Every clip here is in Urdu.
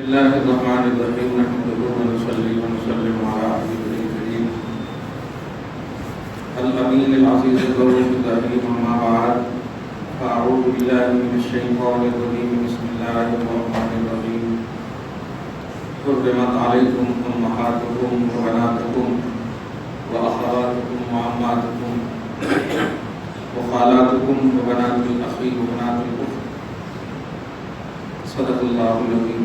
الله الرحمن الرحيم نحمده ونصلي ونسلم على حبيبه الكريم الأمين العزيز الرؤوف الرحيم أما بعد فأعوذ بالله من الشيطان الرجيم بسم الله الرحمن الرحيم حرمت عليكم أمهاتكم وبناتكم وأخواتكم وعماتكم وخالاتكم وبنات الأخ وبنات الأخت صدق الله العظيم.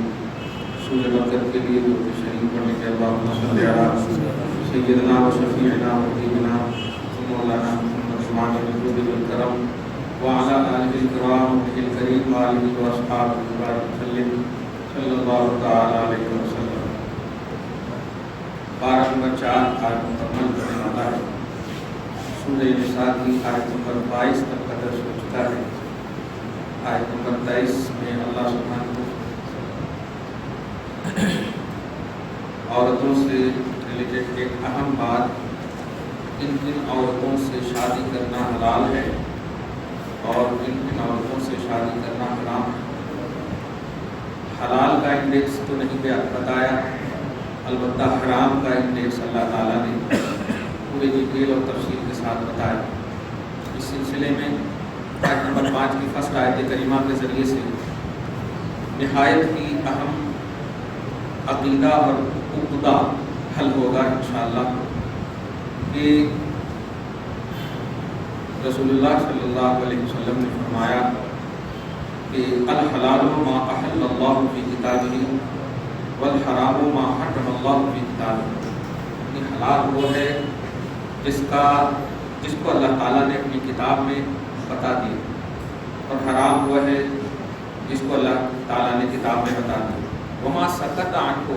سورہ بقرہ کے لیے درود شریف پڑھنے کے بعد اللهم صل علی سیدنا و شفیعنا و حبیبنا مولانا محمد الجود والکرم وعلى آلہ الکرام وصحبہ الکریم وآلہ واصحابہ وسلم صلی اللہ تعالی علیہ وسلم. پارہ نمبر 4 آیت مکمل کرنے والا ہے. سورہ نساء کی آیت نمبر 22 تک کا درس ہو چکا ہے. آیت نمبر 23 میں اللہ سبحانہ عورتوں سے ریلیٹڈ ایک اہم بات، کن کن عورتوں سے شادی کرنا حلال ہے اور کن کن عورتوں سے شادی کرنا حرام ہے. حلال کا انڈیکس تو نہیں بتایا، البتہ حرام کا انڈیکس اللہ تعالیٰ نے پورے ڈیٹیل اور تفصیل کے ساتھ بتایا. اس سلسلے میں آیت نمبر 5 کی فرسٹ آیت کریمہ کے ذریعے سے نہایت ہی اہم عقیدہ اور عقدہ حل ہوگا انشاءاللہ کہ رسول اللہ صلی اللہ علیہ وسلم نے فرمایا کہ الحلال ما احل اللہ فی کتابہ والحرام ما حرم اللہ فی کتابہ. یعنی حلال وہ ہے جس کو اللہ تعالیٰ نے اپنی کتاب میں بتا دیا، اور حرام وہ ہے جس کو اللہ تعالیٰ نے کتاب میں بتا دیا. وما سکت عنہ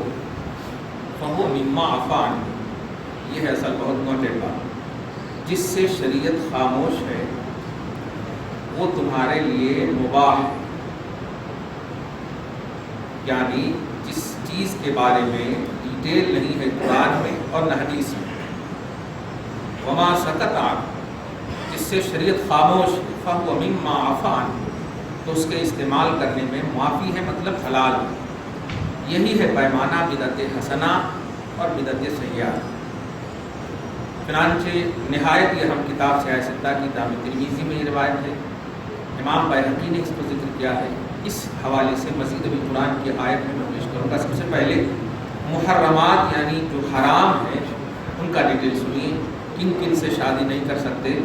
فہو مما عفا عنہ. یہ ہے اصل بہت نوٹیڈ بات. جس سے شریعت خاموش ہے وہ تمہارے لیے مباح ہے، یعنی جس چیز کے بارے میں ڈیٹیل نہیں ہے قرآن میں اور نہ حدیث میں. وما سکت عنہ، جس سے شریعت خاموش ہے، فہو مما عفا عنہ، تو اس کے استعمال کرنے میں معافی ہے، مطلب حلال ہے. یہی ہے پیمانہ بدعت حسنہ اور بدعت سیئہ. چنانچہ نہایت یہ اہم کتاب سیاہ ستہ کی جامع ترمذی میں یہ روایت ہے. امام بیہقی نے اس کو ذکر کیا ہے. اس حوالے سے مزید بھی قرآن کی آیت میں پیش کروں گا. سب سے پہلے محرمات یعنی جو حرام ہیں ان کا ڈیٹیل سنیے، کن کن سے شادی نہیں کر سکتے،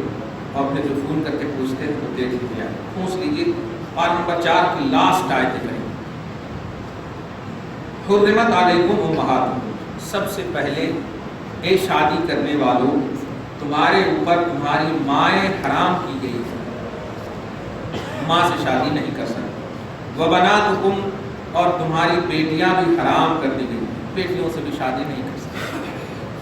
اور پھر جو فون کر کے پوچھتے ہیں وہ دیکھ لیا پوچھ لیجیے. آیت نمبر 4 کی لاسٹ آیت کریں. حرمت علیکم امہاتکم، سب سے پہلے اے شادی کرنے والوں تمہارے اوپر تمہاری مائیں حرام کی گئی ہیں، ماں سے شادی نہیں کر سکتے. وبناتکم، اور تمہاری بیٹیاں بھی حرام کر دی گئی، بیٹیوں سے بھی شادی نہیں کر سکتے.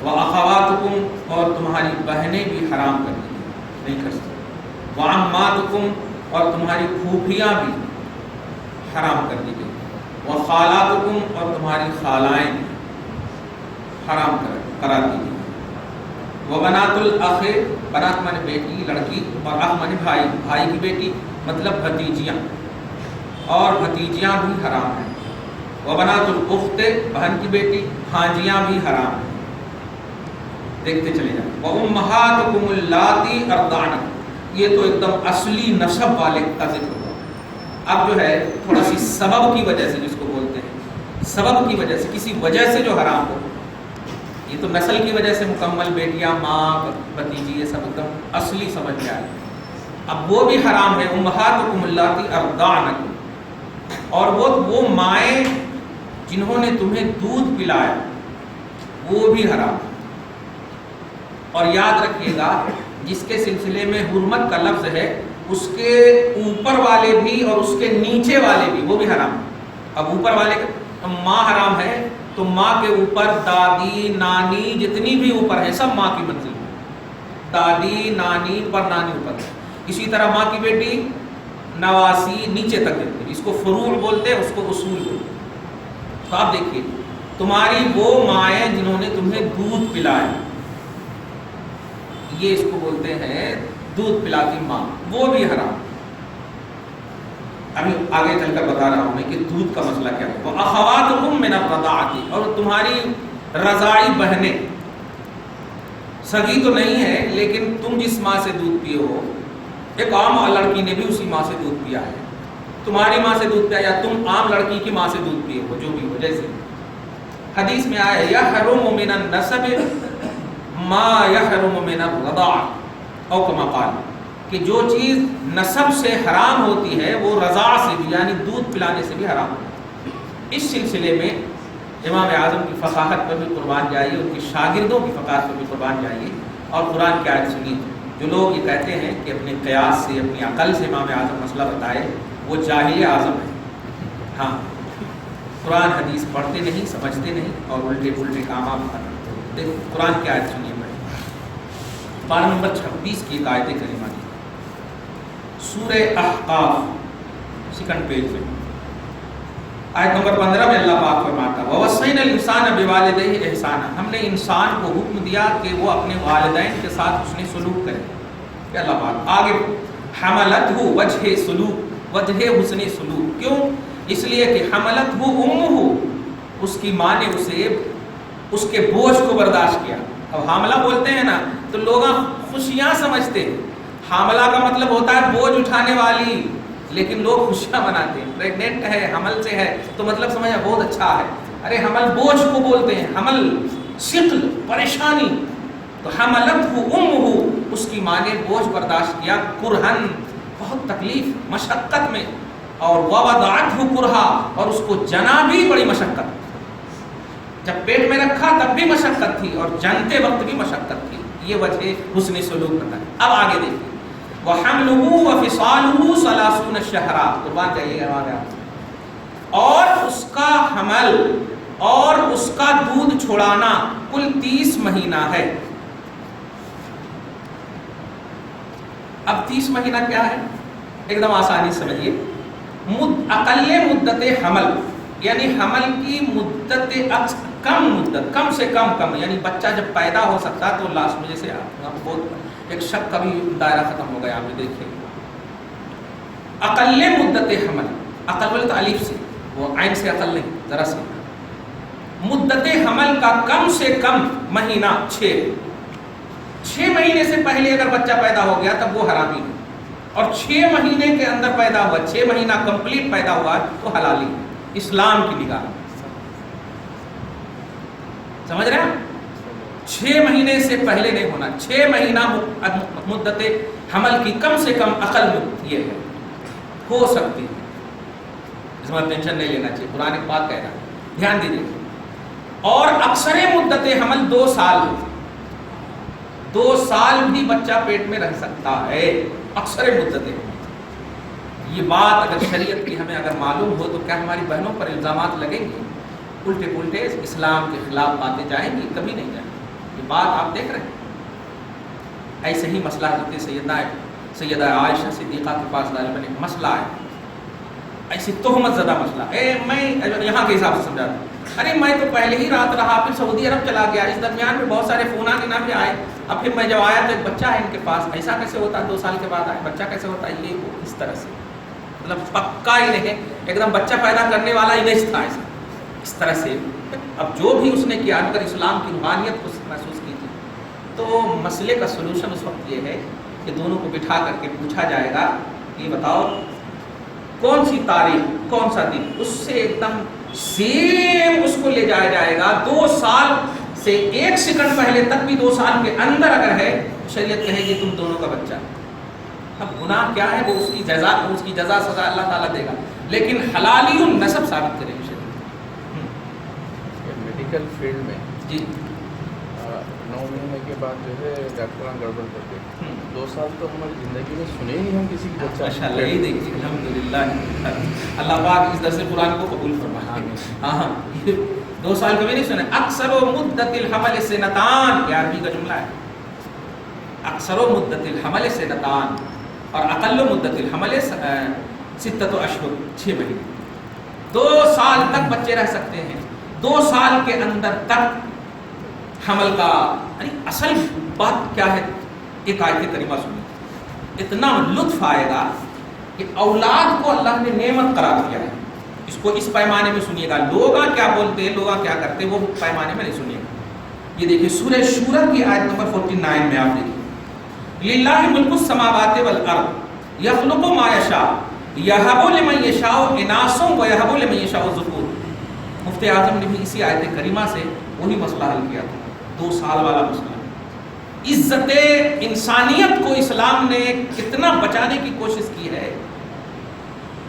واخواتکم، اور تمہاری بہنیں بھی حرام کر دی گئی، نہیں کر سکتے. وعماتکم، اور تمہاری پھوپھیاں بھی حرام کر دی گئی. وخالاتکم، اور تمہاری خالائیں حرام قرار دی گئی. وبنات الاخ، بنات مانے بیٹی لڑکی، اور اخ مانے بھائی، بھائی کی بیٹی مطلب بھتیجیاں، اور بھتیجیاں بھی حرام ہیں. وبنات الاخت، بہن کی بیٹی، بھانجیاں بھی حرام ہیں. دیکھتے چلے جائیں. وامہاتکم اللاتی ارضعنکم، یہ تو ایک دم اصلی نسب والے کا ذکر ہوا. اب جو ہے تھوڑا سی سبب کی وجہ سے، جس کو بولتے ہیں سبب کی وجہ سے، کسی وجہ سے جو حرام ہو، یہ تو نسل کی وجہ سے مکمل بیٹیاں، ماں، بھتیجی، یہ سب ایک دم اصلی سمجھ میں آئے. اب وہ بھی حرام ہے. امہاتکم اللاتی ارضعنکم، اور وہ مائیں جنہوں نے تمہیں دودھ پلایا وہ بھی حرام. اور یاد رکھیے گا جس کے سلسلے میں حرمت کا لفظ ہے اس کے اوپر والے بھی اور اس کے نیچے والے بھی وہ بھی حرام. اب اوپر والے ماں حرام ہے تو ماں کے اوپر دادی، نانی، جتنی بھی اوپر ہے سب ماں کی منزل ہے. دادی، نانی پر، نانی اوپر. اسی طرح ماں کی بیٹی، نواسی نیچے تک دیتے ہیں. اس کو فروع بولتے ہیں، اس کو اصول بولتے ہیں. تو آپ دیکھیے تمہاری وہ مائیں جنہوں نے تمہیں دودھ پلایا، یہ اس کو بولتے ہیں دودھ پلاتی ماں، وہ بھی حرام. ابھی آگے چل کر بتا رہا ہوں میں کہ دودھ کا مسئلہ کیا ہے. وَأَخَوَاتُكُم مِّنَ الرَّضَاعَةِ، اور تمہاری رضاعی بہنیں، سگی تو نہیں ہے لیکن تم جس ماں سے دودھ پیے ہو، ایک عام لڑکی نے بھی اسی ماں سے دودھ پیا ہے، تمہاری ماں سے دودھ پیا یا تم عام لڑکی کی ماں سے دودھ پیے ہو، جو بھی ہو. جیسے حدیث میں آیا یحرم من النسب ما یحرم من الرضاعة او کما قال، کہ جو چیز نسب سے حرام ہوتی ہے وہ رضاع سے بھی یعنی دودھ پلانے سے بھی حرام ہے. اس سلسلے میں امام اعظم کی فقاہت پر بھی قربان جائیے، ان کے شاگردوں کی فقاہت پر بھی قربان جائیے اور قرآن کی آیت سنیے. جو لوگ یہ کہتے ہیں کہ اپنے قیاس سے اپنی عقل سے امام اعظم مسئلہ بتائے، وہ جاہل اعظم ہے. ہاں، قرآن حدیث پڑھتے نہیں، سمجھتے نہیں اور الٹے کام آپ کرتے ہیں. دیکھو قرآن کی آیت سنیے بھائی، پارہ نمبر 26 کی ایک آیت کریمہ دی، سورہ احقاف، سیکنڈ پیج میں آیت نمبر 15 میں اللہ پاک فرماتا ہے وَوَصَّيْنَا الْإِنسَانَ بِوَالِدَيْهِ إِحْسَانًا، ہم نے انسان کو حکم دیا کہ وہ اپنے والدین کے ساتھ حسن سلوک کرے. کہ اللہ پاک آگے حملتہ وجہ سلوک، وجہ حسن سلوک، کیوں؟ اس لیے کہ حملتہ امہ، اس کی ماں نے اسے اس کے بوجھ کو برداشت کیا. اب حاملہ بولتے ہیں نا تو لوگ خوشیاں سمجھتے ہیں، حاملہ کا مطلب ہوتا ہے بوجھ اٹھانے والی، لیکن لوگ خوشیاں مناتے ہیں. پریگننٹ ہے، حمل سے ہے تو مطلب سمجھا بہت اچھا ہے. ارے حمل بوجھ کو بولتے ہیں، حمل ثقل، پریشانی. تو حملتہ امہ، اس کی ماں نے بوجھ برداشت کیا، کرہن، بہت تکلیف مشقت میں، اور ووضعتہ کرہا، اور اس کو جنا بھی بڑی مشقت. جب پیٹ میں رکھا تب بھی مشقت تھی اور جنتے وقت بھی مشقت تھی. یہ وجہ حسن سلوک بتا. اب آگے دیکھیے وَحَمْلُهُ وَفِصَالُهُ 30 شہرا، قربان جائیے ہمارے آپ، اور اس کا حمل اور اس کا دودھ چھڑانا کل 30 مہینہ ہے. اب 30 مہینہ کیا ہے؟ ایک دم آسانی سمجھیے. اقل مدت حمل یعنی حمل کی مدت کم مدت، کم سے کم یعنی بچہ جب پیدا ہو سکتا تو لاسٹ میں جیسے بہت ایک شک کا بھی دائرہ ختم ہو گیا. آپ نے دیکھیں اقل مدت حمل، عقل بولے تو الف سے، وہ عین سے عقل نہیں، ذرا سے. مدت حمل کا کم سے کم مہینہ 6 مہینے سے پہلے اگر بچہ پیدا ہو گیا تب وہ حرامی ہے، اور 6 مہینے کے اندر پیدا ہوا، 6 مہینہ کمپلیٹ پیدا ہوا تو حلالی ہے اسلام کی نگاہ. سمجھ رہے ہیں؟ 6 مہینے سے پہلے نہیں ہونا. 6 مہینہ مدت حمل کی کم سے کم عقل یہ ہے، ہو سکتی ہے. اس میں ٹینشن نہیں لینا چاہیے، قرآن پاک کہہ رہا ہے، دھیان دیجیے. اور اکثر مدت حمل 2 سال، 2 سال بھی بچہ پیٹ میں رہ سکتا ہے، اکثر مدت. یہ بات اگر شریعت کی ہمیں اگر معلوم ہو تو کیا ہماری بہنوں پر الزامات لگیں گے؟ الٹے اسلام کے خلاف باتیں جائیں گی؟ کبھی نہیں جائیں گی. یہ بات آپ دیکھ رہے ہیں. ایسے ہی مسئلہ حضرت سیدہ عائشہ صدیقہ کے پاس غالباً ایک مسئلہ ہے، ایسی تہمت زدہ مسئلہ. میں یہاں کے حساب سے سمجھا رہا ہوں. ارے میں تو پہلے ہی رات رہا، پھر سعودی عرب چلا گیا، اس درمیان میں بہت سارے فون آنے بھی آئے، اب پھر میں جب آیا تو ایک بچہ ہے ان کے پاس. ایسا کیسے ہوتا ہے 2 سال کے بعد آئے بچہ کیسے ہوتا ہے؟ یہ وہ اس طرح سے مطلب پکا ہی نہیں، ایک دم بچہ پیدا کرنے والا ہی نہیں تھا ایسا، اس طرح سے. اب جو بھی اس نے کیا، اگر اسلام کی روحانیت کو محسوس کی تھی تو مسئلے کا سلوشن اس وقت یہ ہے کہ دونوں کو بٹھا کر کے پوچھا جائے گا، یہ بتاؤ کون سی تاریخ، کون سا دن، اس سے ایک دم سیم اس کو لے جایا جائے گا. 2 سال سے 1 سیکنڈ پہلے تک بھی 2 سال کے اندر اگر ہے، شریعت کہے گی تم دونوں کا بچہ. اب گناہ کیا ہے وہ اس کی جزا سزا اللہ تعالیٰ دے گا، لیکن حلالی النسب ثابت کرے گی شریعت. میڈیکل فیلڈ میں جی 9 مہینے کے بعد جو ہے ڈاکٹران گڑبڑ کرتے 2 سال تو ہماری زندگی میں سنے ہی ہم کسی کی بچہ. ماشاء اللہ، یہی دیکھیے الحمدللہ اللہ پاک اس درس قرآن کو قبول فرمائے. ہاں 2 سال کبھی نہیں سنے. اکثر و مدت الحمل سنتان، یہ عربی کا جملہ ہے. اکثر و مدت الحمل سنتان اور اقل مدت الحمل 6 اشہر، 6 مہینے. 2 سال تک بچے رہ سکتے ہیں. 2 سال کے اندر تک حمل کا اصل بات کیا ہے؟ ایک آیت کریمہ سنیں، اتنا لطف آئے گا کہ اولاد کو اللہ نے نعمت قرار دیا ہے. اس کو اس پیمانے میں سنیے گا. لوگ کیا بولتے ہیں، لوگ کیا کرتے ہیں، وہ پیمانے میں نہیں سنیے گا. یہ دیکھیے سورہ شورى کی آیت نمبر 49 میں آپ دیکھیے، للہ ملک السماوات والارض یخلق ما یشاء یہب لمن یشاء اناثا ویہب لمن یشاء الذکور. مفتی اعظم نے بھی اسی آیت کریمہ سے وہی مسئلہ حل کیا تھا، 2 سال والا مسئلہ. عزت انسانیت کو اسلام نے کتنا بچانے کی کوشش کی ہے.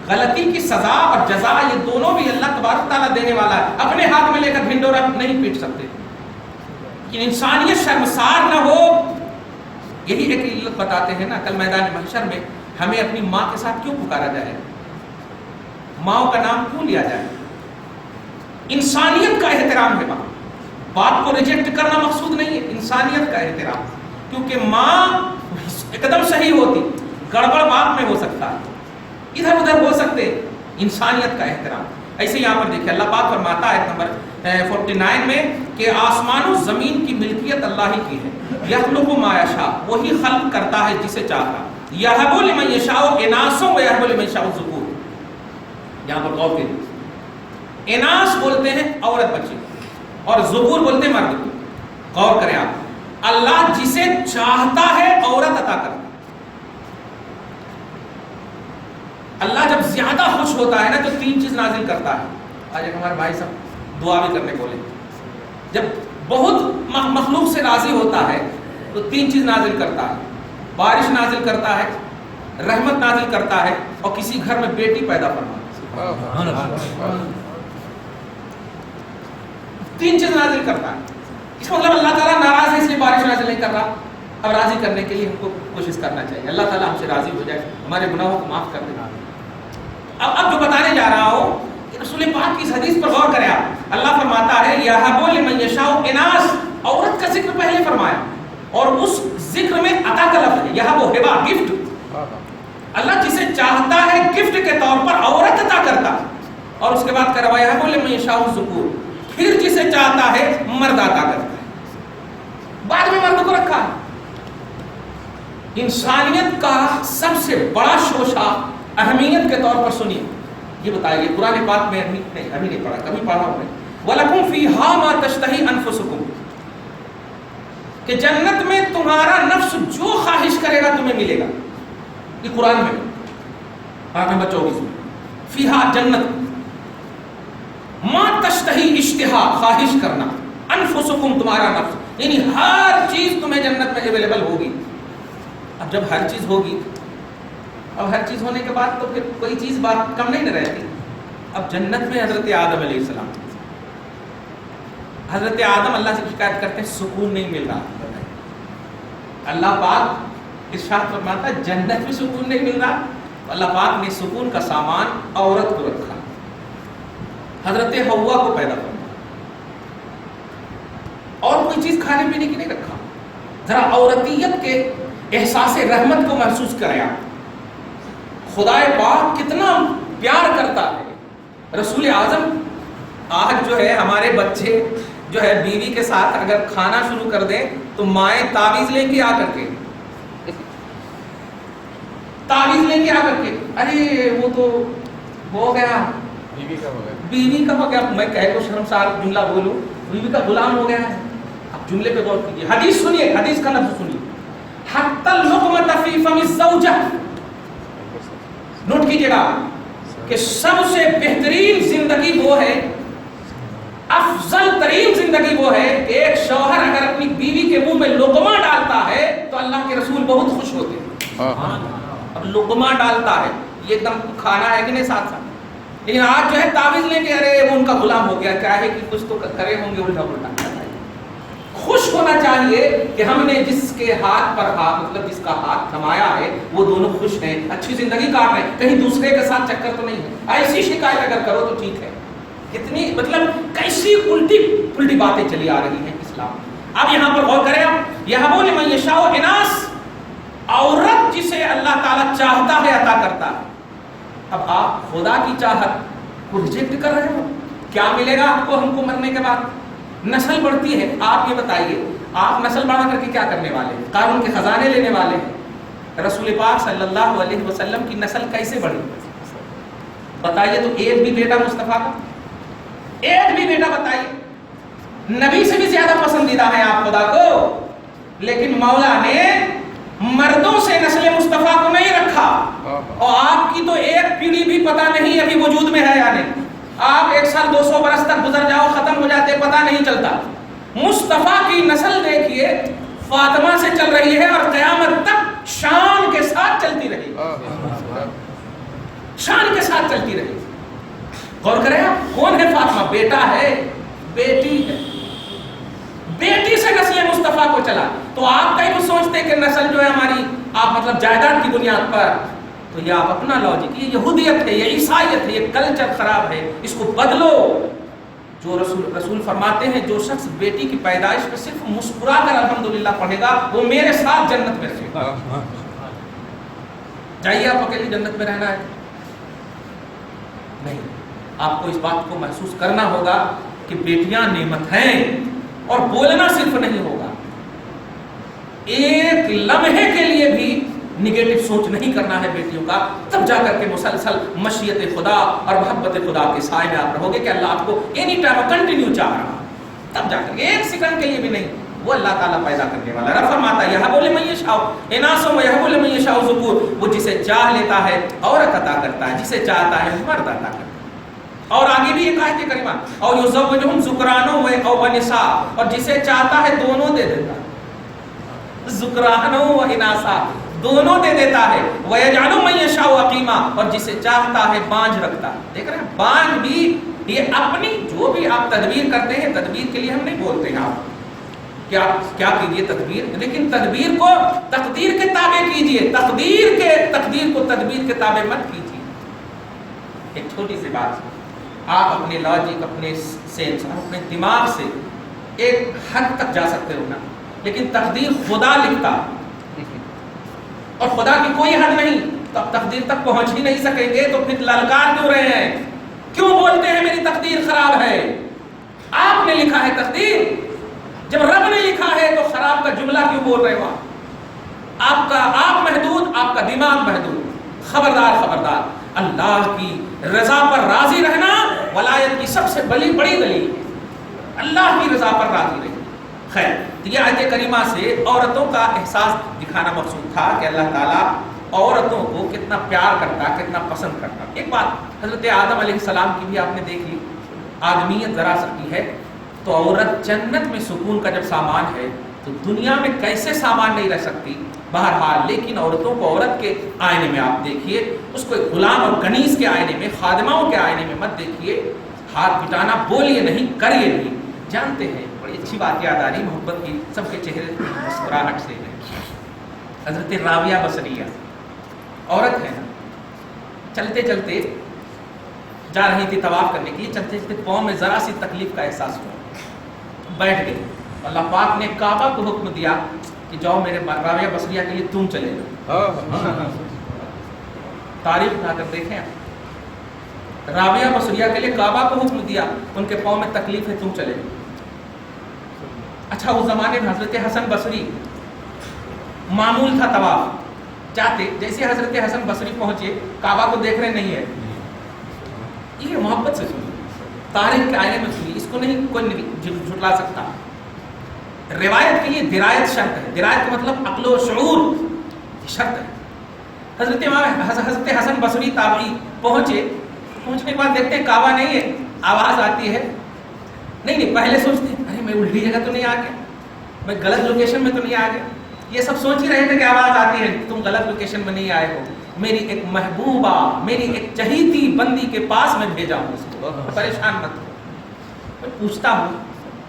غلطی کی سزا اور جزا یہ دونوں بھی اللہ تبارک تعالیٰ دینے والا ہے. اپنے ہاتھ میں لے کر ڈھنڈورا نہیں پیٹ سکتے. کہ انسانیت شرمسار نہ ہو، یہی ایک علت بتاتے ہیں نا. کل میدان محشر میں ہمیں اپنی ماں کے ساتھ کیوں پکارا جائے، ماں کا نام کیوں لیا جائے. انسانیت کا احترام ہے. ماں باپ کو ریجیکٹ کرنا مقصود نہیں ہے، انسانیت کا احترام. کیونکہ ماں ایک دم صحیح ہوتی، گڑبڑ باپ میں ہو سکتا ہے، ادھر ادھر ہو سکتے. انسانیت کا احترام. ایسے یہاں پر دیکھیں اللہ پاک فرماتا ہے نمبر 49 میں کہ آسمان و زمین کی ملکیت اللہ ہی کی ہے. یخلق ما یشاء، وہی خلق کرتا ہے جسے چاہتا. یہب لمن یشاء اناثا ویہب لمن یشاء الذکور. یہاں پر غور کیجیے، اناث بولتے ہیں عورت بچے اور ذکور بولتے ہیں مرد. غور کریں آپ، اللہ جسے چاہتا ہے عورت عطا کرتا ہے. اللہ جب زیادہ خوش ہوتا ہے نا تو 3 چیز نازل کرتا ہے. آج ایک ہمارے بھائی صاحب دعا بھی کرنے بولے، جب بہت مخلوق سے راضی ہوتا ہے تو 3 چیز نازل کرتا ہے. بارش نازل کرتا ہے، رحمت نازل کرتا ہے، اور کسی گھر میں بیٹی پیدا فرماتا ہے. 3 چیز نازل کرتا ہے. اس کا مطلب اللہ تعالیٰ ناراض ہے اس لیے بارش نازل نہیں کر رہا. اب راضی کرنے کے لیے ہم کو کوشش کرنا چاہیے. اللہ تعالیٰ ہم سے راضی ہو جائے، ہمارے گناہوں کو معاف کر دے. اب جو بتانے جا رہا ہوں کہ رسول پاک کی اس حدیث پر غور کریں آپ. اللہ فرماتا ہے یہب لمن یشاء اناث، عورت کا ذکر پہلے فرمایا اور اس ذکر میں عطا کا لفظ ہے. یہب ہبہ، گفٹ. اللہ جسے چاہتا ہے گفٹ کے طور پر عورت عطا کرتا ہے، اور اس کے بعد کہہ رہا ہے یہب لمن یشاء الذکور، پھر جسے چاہتا ہے مرد عطا کرتا ہے. بعد میں مرد کو رکھا ہے. انسانیت کا سب سے بڑا شوشہ اہمیت کے طور پر سنیے. یہ بتائیے قرآن پاک میں ابھی نہیں پڑھا، کبھی پڑھا ہوں میں، وَلَكُمْ فِيهَا مَا تَشْتَهِي أَنفُسُكُمْ، کہ جنت میں تمہارا نفس جو خواہش کرے گا تمہیں ملے گا. یہ قرآن میں پاک نمبر 24 میں فیہا، جنت ما تشتہی، اشتہا خواہش کرنا، انفسکم تمہارا نفس، یعنی ہر چیز تمہیں جنت میں اویلیبل ہوگی. اب جب ہر چیز ہوگی، اب ہر چیز ہونے کے بعد تو پھر کوئی چیز بات کم نہیں نہ رہتی. اب جنت میں حضرت آدم علیہ السلام، حضرت آدم اللہ سے شکایت کرتے ہیں سکون نہیں مل رہا. اللہ پاک ارشاد فرماتا ہے جنت میں سکون نہیں مل رہا. اللہ پاک نے سکون کا سامان عورت کو رکھا، حضرت حوا کو پیدا کرنا، اور کوئی چیز کھانے پینے کی نہیں رکھا. ذرا عورتیت کے احساس رحمت کو محسوس کریں آپ. خدا پاک کتنا پیار کرتا ہے. رسول اعظم آج جو ہے ہمارے بچے جو ہے بیوی کے ساتھ اگر کھانا شروع کر دیں تو مائیں تعویذ لیں گی آ کر کے، تعویذ لیں گے آ کر کے، ارے وہ تو ہو گیا، بیوی کا ہو گیا، بیوی کا ہو گیا. میں کہے کو شرمسار جملہ بولوں، بیوی کا غلام ہو گیا ہے. اب جملے پہ غور کیجیے، حدیث سنیے، حدیث کا لفظ سنیے، حتی اللقمۃ فی فم الزوجہ. نوٹ کیجیے گا کہ سب سے بہترین زندگی وہ ہے، افضل ترین زندگی وہ ہے کہ ایک شوہر اگر اپنی بیوی کے منہ میں لقمہ ڈالتا ہے تو اللہ کے رسول بہت خوش ہوتے ہیں. اب لقمہ ڈالتا ہے یہ ایک دم کھانا ہے کہ نہیں ساتھ ساتھ. لیکن آج جو ہے تعویذ لیں گے، ارے وہ ان کا غلام ہو گیا، کیا ہے کہ کچھ تو کرے ہوں گے الٹا الٹا. خوش ہونا چاہیے کہ ہم نے جس کے ہاتھ پر ہاتھ، مطلب جس کا ہاتھ تھمایا ہے وہ دونوں خوش ہیں، اچھی زندگی کاٹ رہے ہیں، کہیں دوسرے کے ساتھ چکر تو نہیں ہے. ایسی شکایت اگر کرو تو ٹھیک ہے. کتنی مطلب کیسی الٹی پلٹی باتیں چلی آ رہی ہیں اسلام میں. اب یہاں پر غور کریں آپ، یہب لمن یشاء اناث، عورت جسے اللہ تعالیٰ چاہتا ہے عطا کرتا ہے. اب آپ خدا کی چاہت کو ریجیکٹ کر رہے ہو. کیا ملے گا آپ کو ہم کو مرنے کے بعد؟ نسل بڑھتی ہے. آپ یہ بتائیے آپ نسل بڑھا کر کے کیا کرنے والے ہیں؟ قارون کے خزانے لینے والے ہیں؟ رسول پاک صلی اللہ علیہ وسلم کی نسل کیسے بڑھی؟ بتائیے تو ایک بھی بیٹا مصطفیٰ کا، ایک بھی بیٹا بتائیے۔ نبی سے بھی زیادہ پسندیدہ ہے آپ خدا کو، لیکن مولا نے مردوں سے نسل مصطفیٰ کو نہیں رکھا۔ اور آپ کی تو ایک پیڑھی بھی پتہ نہیں ابھی وجود میں ہے یا نہیں، آپ 100 سال 200 برس تک گزر جاؤ ختم ہو جاتے پتہ نہیں چلتا۔ مصطفیٰ کی نسل دیکھیے فاطمہ سے چل رہی ہے اور قیامت تک شان کے ساتھ چلتی رہی، شان کے ساتھ چلتی رہی۔ غور کریں آپ، کون ہے فاطمہ؟ بیٹا ہے، بیٹی ہے، بیٹی سے نسل مصطفیٰ کو چلا۔ تو آپ کہیں تو سوچتے کہ نسل جو ہے ہماری آپ مطلب جائیداد کی بنیاد پر، تو یہ آپ اپنا لاجک، یہ یہودیت ہے، یہ عیسائیت ہے، یہ کلچر خراب ہے، اس کو بدلو۔ جو رسول فرماتے ہیں جو شخص بیٹی کی پیدائش پہ صرف مسکرا کر الحمدللہ پڑھے گا وہ میرے ساتھ جنت میں رہے گا۔ جائیے آپ اکیلی جنت میں رہنا ہے؟ نہیں، آپ کو اس بات کو محسوس کرنا ہوگا کہ بیٹیاں نعمت ہیں، اور بولنا صرف نہیں ہوگا، ایک لمحے کے لیے بھی نگیٹو سوچ نہیں کرنا ہے بیٹیوں کا، تب جا کر کے مسلسل مشیت خدا اور محبت خدا کے سائے میں آپ رہو گے کہ اللہ آپ کو اینی ٹائم کنٹینیو چاہ رہا، تب جا کر کے ایک سیکنڈ کے لیے بھی نہیں۔ وہ اللہ تعالیٰ پیدا کرنے والا ہے۔ فرماتا ہے یہب لمن یشاء اناثا ویہب لمن یشاء ذکور، وہ جسے چاہ لیتا ہے عورت عطا کرتا ہے، جسے چاہتا ہے مرد عطا کرتا ہے۔ اور آگے بھی ایک آیت کریمہ اور یزوجہم ذکرانا و انثا، اور جسے چاہتا ہے دونوں دے دیتا ہے، ذکرانا و انثا دونوں دے دیتا ہے۔ وَيَجْعَلُ مَن يَشَاءُ عَقِيمًا، اور جسے چاہتا ہے بانجھ رکھتا ہے۔ دیکھ رہے ہیں بانجھ بھی یہ اپنی جو بھی آپ تدبیر کرتے ہیں، تدبیر کے لیے ہم نہیں بولتے ہیں آپ کہ آپ کیا کیجئے تدبیر، لیکن تدبیر کو تقدیر کے تابع کیجئے، تقدیر کو تدبیر کے تابع مت کیجئے۔ ایک چھوٹی سی بات، آپ اپنے لاجک، اپنے سینس، اپنے دماغ سے ایک حد تک جا سکتے ہو نا، لیکن تقدیر خدا لکھتا اور خدا کی کوئی حد نہیں، تو اب تقدیر تک پہنچ ہی نہیں سکیں گے تو پھر للکار کیوں رہے ہیں؟ کیوں بولتے ہیں میری تقدیر خراب ہے؟ آپ نے لکھا ہے تقدیر، جب رب نے لکھا ہے تو خراب کا جملہ کیوں بول رہے ہو؟ آپ محدود، آپ کا دماغ محدود۔ خبردار خبردار، اللہ کی رضا پر راضی رہنا ولایت کی سب سے بڑی دلیل ہے، اللہ کی رضا پر راضی رہنا۔ خیر، یہ آیت کریمہ سے عورتوں کا احساس دکھانا مقصود تھا کہ اللہ تعالیٰ عورتوں کو کتنا پیار کرتا، کتنا پسند کرتا۔ ایک بات حضرت آدم علیہ السلام کی بھی آپ نے دیکھ لی، آدمیت ذرا سکتی ہے تو عورت جنت میں سکون کا جب سامان ہے تو دنیا میں کیسے سامان نہیں رہ سکتی؟ بہرحال لیکن عورتوں کو عورت کے آئینے میں آپ دیکھیے، اس کو غلام اور کنیز کے آئینے میں، خادماؤں کے آئینے میں مت دیکھیے۔ ہاتھ پٹانا بولیے نہیں، کریے نہیں۔ جانتے ہیں بڑی اچھی بات یاد آ رہی محبت کی، سب کے چہرے مسکراہٹ سے ہے۔ حضرت رابعہ بصریہ عورت ہے نا، چلتے چلتے جا رہی تھی طواف کرنے کے لیے، چلتے چلتے پاؤں میں ذرا سی تکلیف کا احساس ہوا، بیٹھ گئی۔ اللہ پاک نے کعبہ کو حکم دیا کہ جاؤ میرے رابعہ بصریہ کے لیے تم چلے جاؤ۔ تاریخ اٹھا کر دیکھیں، رابعہ بصریہ کے لیے کعبہ کو حکم دیا، ان کے پاؤں میں تکلیف ہے تم چلے جاؤ۔ اچھا اس زمانے میں حضرت حسن بصری معمول تھا طواف، جاتے جیسے حضرت حسن بصری پہنچے کعبہ کو دیکھ رہے نہیں ہے، یہ محبت سے سنی، تاریخ کے آئینے میں سنی، اس کو نہیں کوئی جھٹلا سکتا۔ روایت کے لیے درایت شرط ہے، درایت کا مطلب عقل و شعور شرط ہے۔ حضرت حسن بصری تابعی پہنچے، پہنچنے کے بعد دیکھتے ہیں کعبہ نہیں ہے، آواز آتی ہے، نہیں پہلے سوچتے ہیں ارے میں الٹی جگہ تو نہیں آ گیا، میں غلط لوکیشن میں تو نہیں آ گیا، یہ سب سوچ ہی رہے تھے کہ آواز آتی ہے، تم غلط لوکیشن میں نہیں آئے ہو، میری ایک محبوبہ، میری ایک چہیتی بندی کے پاس میں بھیجا ہوں اس کو، پریشان مت ہو۔ میں پوچھتا ہوں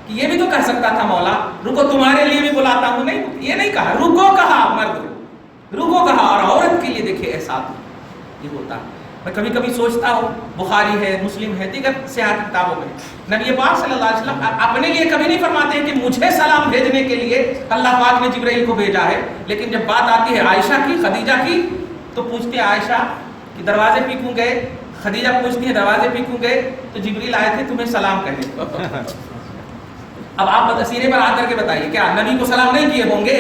کہ یہ بھی تو کہہ سکتا تھا مولا رکو تمہارے لیے بھی بلاتا ہوں، نہیں یہ نہیں کہا، رکو کہا، مرد رکو کہا، اور عورت کے لیے دیکھیں احساس یہ ہوتا ہے۔ میں کبھی کبھی سوچتا ہوں، بخاری ہے، مسلم ہے، دیگر سیاحت کتابوں میں نبی پاک صلی اللہ علیہ وسلم اپنے لیے کبھی نہیں فرماتے ہیں کہ مجھے سلام بھیجنے کے لیے اللہ پاک نے جبرائیل کو بھیجا ہے، لیکن جب بات آتی ہے عائشہ کی، خدیجہ کی، تو پوچھتے ہیں عائشہ کہ دروازے پہ کیوں گئے، خدیجہ پوچھتی ہیں دروازے پہ کیوں گئے، تو جبریل آئے تھے تمہیں سلام کہنے۔ اب آپ سینے پر آ کر کے بتائیے کیا نبی کو سلام نہیں کیے ہوں گے؟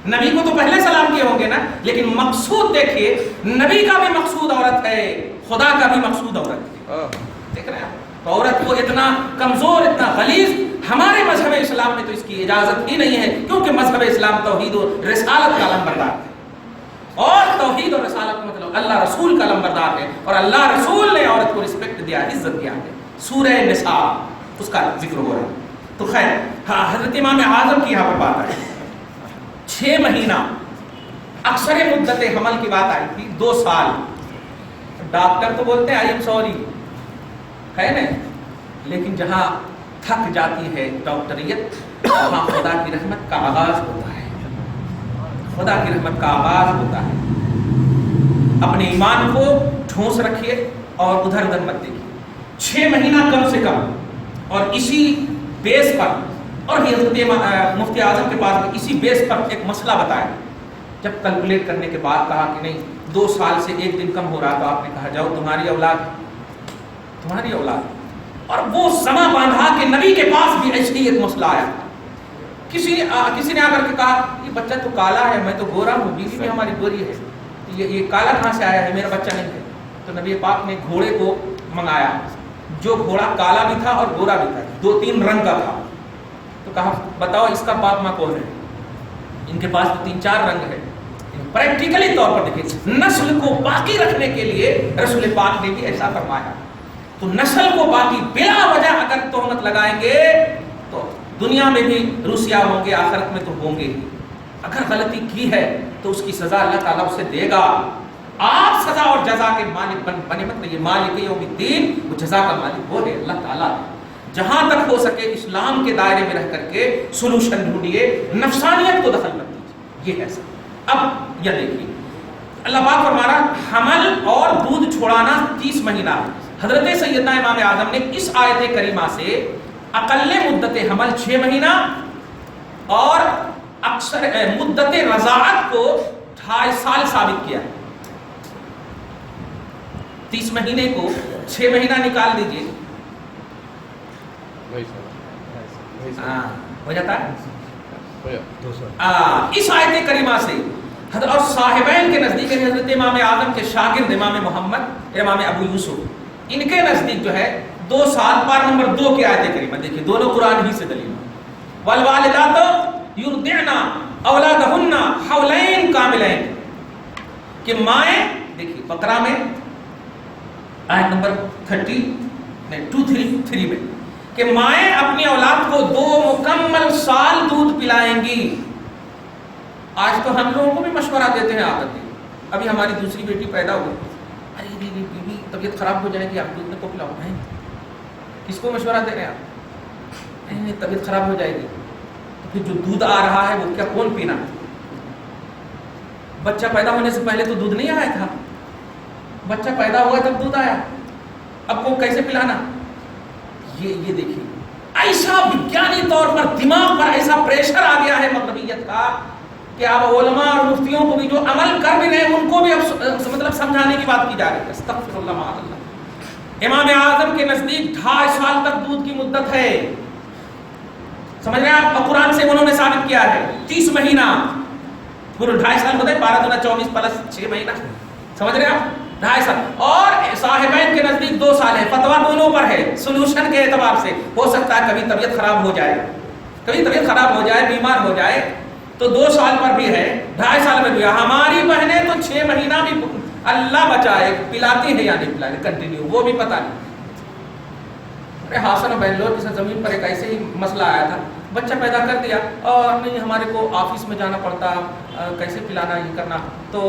نبی کو تو پہلے سلام کیے ہوں گے نا، لیکن مقصود دیکھیے، نبی کا بھی مقصود عورت ہے، خدا کا بھی مقصود عورت ہے. دیکھ رہے ہیں تو عورت کو اتنا کمزور، اتنا غلیظ، ہمارے مذہب اسلام میں تو اس کی اجازت ہی نہیں ہے، کیونکہ مذہب اسلام توحید و رسالت کا علمبردار ہے. اور توحید اور رسالت مطلب اللہ رسول کا علمبردار ہے، اور اللہ رسول نے عورت کو رسپیکٹ دیا، عزت دیا ہے. سورہ نساء اس کا ذکر ہو رہا ہے. تو خیر حضرت امام اعظم کی یہاں پر بات آئی، 6 مہینہ اکثر مدت حمل کی بات آئی تھی، 2 سال. ڈاکٹر تو بولتے ہیں آئی ایم سوری، ہے نا، لیکن جہاں تھک جاتی ہے ڈاکٹریت، وہاں خدا کی رحمت کا آغاز ہوتا ہے. خدا کی رحمت کا آغاز ہوتا ہے. اپنے ایمان کو ٹھونس رکھیے اور ادھر ادھر مت دیکھیے. 6 مہینہ کم سے کم، اور اسی بیس پر، اور حضرت مفتی اعظم کے پاس بھی اسی بیس پر ایک مسئلہ بتایا. جب کیلکولیٹ کرنے کے بعد کہا کہ نہیں 2 سال سے 1 دن کم ہو رہا، تو آپ نے کہا جاؤ تمہاری اولاد. اور وہ سما باندھا کہ نبی کے پاس بھی ایسے ہی ایک مسئلہ آیا. کسی نے آ کر کے کہا یہ بچہ تو کالا ہے، میں تو گورا ہوں، بیوی بھی ہماری گوری ہے، یہ کالا کہاں سے آیا ہے، میرا بچہ نہیں ہے. تو نبی پاک نے گھوڑے کو منگایا، جو گھوڑا کالا بھی تھا اور گورا بھی تھا، 2-3 رنگ کا تھا. تو کہا بتاؤ اس کا باپ ماں کون ہے؟ ان کے پاس تو 3-4 رنگ ہے. پریکٹیکلی طور پر دیکھیں، نسل کو باقی رکھنے کے لیے رسول پاک نے بھی ایسا فرمایا. تو نسل کو باقی بلا وجہ اگر تہمت لگائیں گے تو دنیا میں بھی روسیا ہوں گے، آخرت میں تو ہوں گے ہی. اگر غلطی کی ہے تو اس کی سزا اللہ تعالیٰ اسے دے گا. آپ سزا اور جزا کے مالک بنے مت رہیے. مالک یوم الدین، وہ جزا کا مالک وہ ہے اللہ تعالیٰ. جہاں تک ہو سکے اسلام کے دائرے میں رہ کر کے سولوشن ڈھونڈیے، نفسانیت کو دخل مت دیجیے. یہ ہے سب. اب یہ دیکھیے اللہ پاک فرما رہا حمل اور دودھ چھوڑانا 30 مہینہ. حضرت سیدنا امام اعظم نے اس آیت کریمہ سے اقل مدت حمل 6 مہینہ اور اکثر مدت رضاعت کو 2.5 سال ثابت کیا. 30 مہینے کو 6 مہینہ نکال دیجئے، ہو جاتا ہے 2 سال. اس آیت کریمہ سے اور صاحبین کے نزدیک حضرت امام اعظم کے شاگرد امام محمد، امام ابو یوسف، ان کے نزدیک جو ہے 2 سال. پار نمبر 2 کی آیت کریمہ دیکھیے، دونوں قرآن ہی سے دلیل. والوالدات یرضعن اولادہن حولین کاملین، کہ مائیں، دیکھیے بقرہ میں آیت نمبر 233 میں، کہ مائیں اپنی اولاد کو 2 مکمل سال دودھ پلائیں گی. آج تو ہم لوگوں کو بھی مشورہ دیتے ہیں عادت. ابھی ہماری دوسری بیٹی پیدا ہوئی، ارے بیوی طبیعت خراب ہو جائے گی، آپ دودھ کو پلاؤ. ہیں کس کو مشورہ دے رہے ہیں آپ؟ نہیں طبیعت خراب ہو جائے گی. تو پھر جو دودھ آ رہا ہے وہ کیا کون پینا؟ بچہ پیدا ہونے سے پہلے تو دودھ نہیں آیا تھا، بچہ پیدا ہوا تب دودھ آیا. اب کو کیسے پلانا؟ یہ دیکھیے ایسا وگیانی طور پر دماغ پر ایسا پریشر آ گیا ہے مغربیت کا کہ اب علماء اور مفتیوں کو بھی جو عمل کر بھی رہے ہیں ان کو بھی اب مطلب سمجھانے کی بات کی جا رہی ہے. استغفر اللہ معاذ اللہ. امام اعظم کے نزدیک 2.5 سال تک دودھ کی مدت ہے. سمجھ رہے ہیں آپ؟ قرآن سے انہوں نے ثابت کیا ہے 30 مہینہ. پورے 2.5 سال ہوتے ہیں، 12 × 24 + 6 مہینہ. سمجھ رہے ہیں آپ؟ 2.5 سال. اور صاحبین کے نزدیک 2 سال ہے. فتویٰ دونوں پر ہے. سولوشن کے اعتبار سے ہو سکتا ہے کبھی طبیعت خراب ہو جائے، بیمار ہو جائے تو 2 سال پر بھی ہے، 2.5 سال میں بھی ہے. ہماری بہنیں تو 6 مہینہ بھی اللہ بچائے پلاتی ہیں یا نہیں پلاتی کنٹینیو، وہ بھی پتہ نہیں. ارے ہاسن اور بنگلور کی زمین پر ایک ایسے ہی مسئلہ آیا تھا، بچہ پیدا کر دیا اور نہیں ہمارے کو آفس میں جانا پڑتا، کیسے پلانا یہ کرنا. تو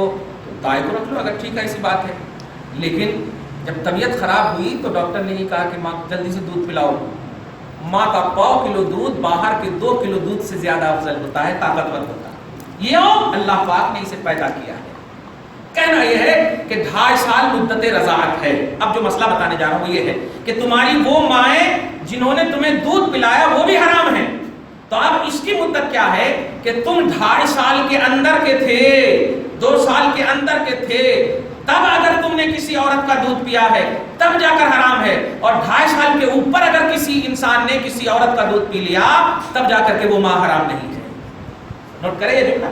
گائے کو رکھ لو اگر ٹھیک ہے، ایسی بات ہے. لیکن جب طبیعت خراب ہوئی تو ڈاکٹر نے یہ کہا کہ ماں جلدی سے دودھ پلاؤ. ماں کا 1.5 کلو دودھ باہر کے 2 کلو دودھ سے زیادہ افضل ہوتا ہے، طاقتور ہوتا ہے. یہ اللہ پاک نے اسے پیدا کیا ہے. کہنا یہ ہے کہ 2.5 سال مدت رضاعت ہے. اب جو مسئلہ بتانے جا رہا ہوں وہ یہ ہے کہ تمہاری وہ مائیں جنہوں نے تمہیں دودھ پلایا وہ بھی حرام ہیں. تو اب اس کی مدت کیا ہے کہ تم 2.5 سال کے اندر کے تھے، 2 سال کے اندر کے تھے، تب اگر تم نے کسی عورت کا دودھ پیا ہے تب جا کر حرام ہے. اور 2.5 سال کے اوپر اگر کسی انسان نے کسی عورت کا دودھ پی لیا تب جا کر کے وہ ماں حرام نہیں ہے. نوٹ کرے یہ جملہ.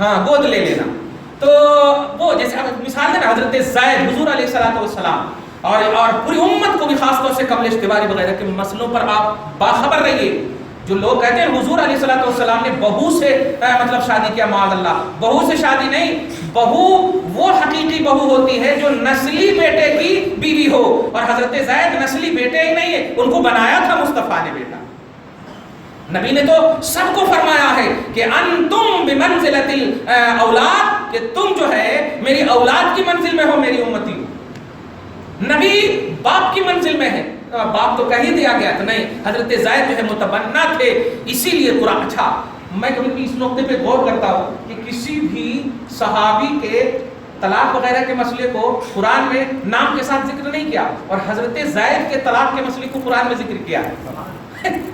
ہاں گود لے لینا. تو وہ جیسے اب مثال ہے نا حضرت زید حضور علیہ السلام اور پوری امت کو بھی خاص طور سے قبل اشتباری وغیرہ کے مسئلوں پر آپ باخبر رہیے. جو لوگ کہتے ہیں حضور علیہ السلام نے بہو سے مطلب شادی کیا، معاذ اللہ، بہو سے شادی نہیں. بہو وہ حقیقی بہو ہوتی ہے جو نسلی بیٹے کی بیوی ہو، اور حضرت زید نسلی بیٹے ہی نہیں ہے، ان کو بنایا تھا مصطفیٰ نے بیٹا. نبی نے تو سب کو فرمایا ہے کہ انتم بمنزلۃ الاولاد، کہ تم جو ہے میری اولاد کی منزل میں ہو، میری امتی ہو. نبی باپ کی منزل میں ہے، باپ تو کہہ ہی دیا گیا تھا. نہیں، حضرت زید جو ہے متبنہ تھے، اسی لیے قرآن. اچھا، میں کبھی اس نقطے پہ غور کرتا ہوں کہ کسی بھی صحابی کے طلاق وغیرہ کے مسئلے کو قرآن میں نام کے ساتھ ذکر نہیں کیا، اور حضرت زید کے طلاق کے مسئلے کو قرآن میں ذکر کیا ہے.